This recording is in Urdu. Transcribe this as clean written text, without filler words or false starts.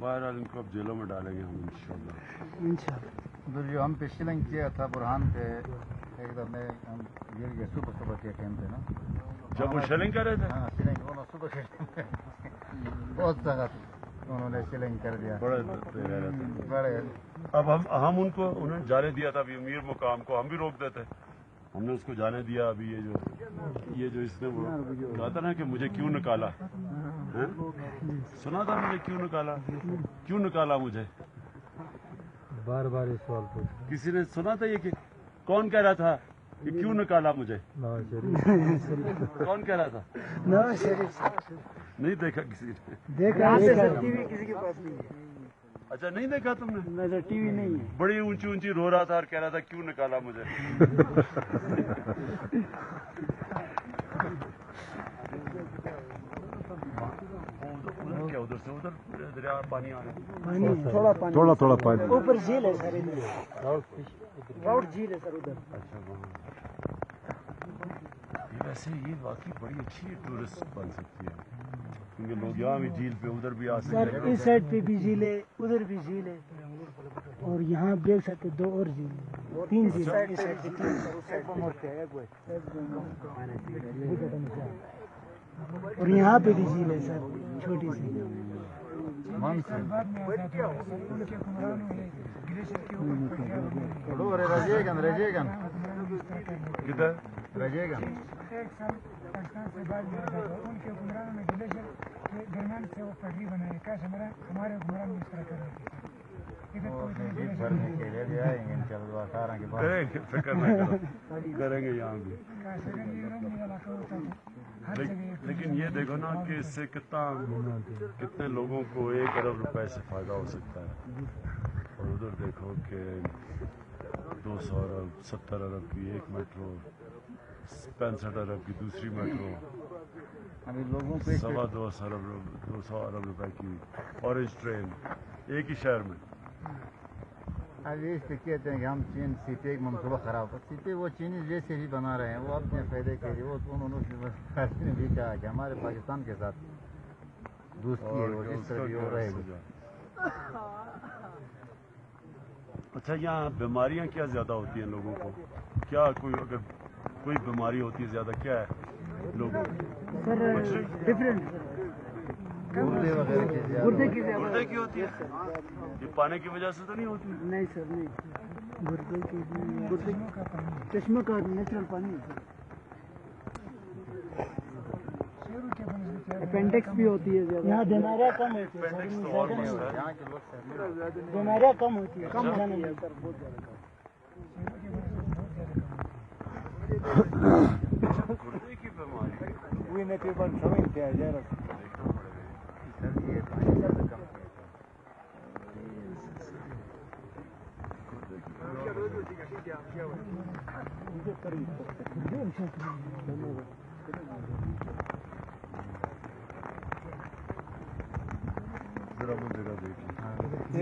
بہرحال ان کو اب جیلوں میں ڈالیں گے ہم انشاءاللہ۔ جو ہم پہ شلنگ کیا تھا برہان پہ ایک دم میں ہم گر گئے صبح کے ٹائم پہ نا، جب وہ شیلنگ کر رہے تھے؟ ہاں شلنگ صبح کے بہت سخت انہوں نے شلنگ کر دیا، بڑے بڑے۔ اب ہم ان کو انہوں نے جانے دیا تھا، ابھی امیر مقام کو ہم بھی روک دیتے، ہم نے اس کو جانے دیا۔ ابھی یہ جو اس نے وہ کہا تھا نا کہ مجھے کیوں نکالا، سنا تھا مجھے کیوں نکالا، کیوں نکالا مجھے، بار بار یہ سوال پوچھ کسی نے سنا تھا یہ کہ کون کہہ رہا تھا کہ کیوں نکالا مجھے؟ نواز شریف کون کہہ رہا تھا؟ نواز شریف نہیں دیکھا کسی نے؟ دیکھا ٹی وی کسی کے پاس نہیں ہے۔ اچھا نہیں دیکھا تم نے؟ میرا ٹی وی نہیں ہے۔ بڑی اونچی اونچی رو رہا تھا اور کہہ رہا تھا کیوں نکالا مجھے۔ کیا ادھر سے ادھر دریا پانی آ رہا ہے؟ تھوڑا تھوڑا پانی اوپر جھیل ہے سر، راؤٹ جھیل ہے سر ادھر۔ اچھا ویسے یہ واقعی بڑی اچھی ٹورسٹ بن سکتی ہے، کیونکہ لوگ یہاں بھی جھیل پہ ادھر بھی آ سکتے سر ہیں۔ اس سائڈ پہ بھی جھیل ہے، ادھر بھی جھیل ہے، اور یہاں دیکھ سکتے دو اور جھیل ہے، تین جھیل ہے اس سائڈ پہ تین۔ اور یہاں پہ بھی جھیل ہے سر چھوٹی سی۔ رجیگن کدھر؟ رجیگن ایک سال پاکستان سے بعد میں آزاد ہوا، ان کے حکمرانوں نے گلیشیر کے درمیان سے وہ پٹری بنائی، کیسے ہمارے حکمران اس طرح کر رہے تھے۔ کریں گے، فکر نہ کرو، کریں گے یہاں بھی۔ لیکن یہ دیکھو نا کہ اس سے کتنے لوگوں کو 1 ارب روپے سے فائدہ ہو سکتا ہے، اور ادھر دیکھو کہ 200 ارب 70 ارب کی ایک میٹرو، 65 ارب کی دوسری میٹرو، ابھی لوگوں کو 200 ارب روپے کی اورنج ٹرین ایک ہی شہر میں۔ ابھی اس پہ کہتے ہیں کہ ہم چین سیپے ایک منصوبہ خراب ہے، سیپے وہ چینی جیسے ہی بنا رہے ہیں، وہ اپنے فائدے کے لیے، وہ انہوں نے بھی کہا کہ ہمارے پاکستان کے ساتھ دوستی ہے، وہ جس طرح بھی ہو رہے گی۔ اچھا یہاں بیماریاں کیا زیادہ ہوتی ہیں لوگوں کو؟ کیا اگر کوئی بیماری ہوتی ہے زیادہ کیا ہے لوگوں کو؟ سر ڈفرینٹ گردے وغیرہ کی گردے کی گردے کی ہوتی ہے؟ یہ پانی کی وجہ سے تو نہیں ہوتی؟ نہیں سر نہیں، گردے کی چشمہ کا نیچرل پانی ہے سر۔ اپینڈکس بھی ہوتی ہے زیادہ، یہاں بیماریاں کم ہوتی ہے، اپینڈکس تو اور مسئلہ ہے۔ یہاں کے لوگ بیماریاں کم ہوتی ہے، کم جانے میں سر بہت زیادہ کم۔ گردے کی بیماری ذرا وہ جگہ دیکھ لیں۔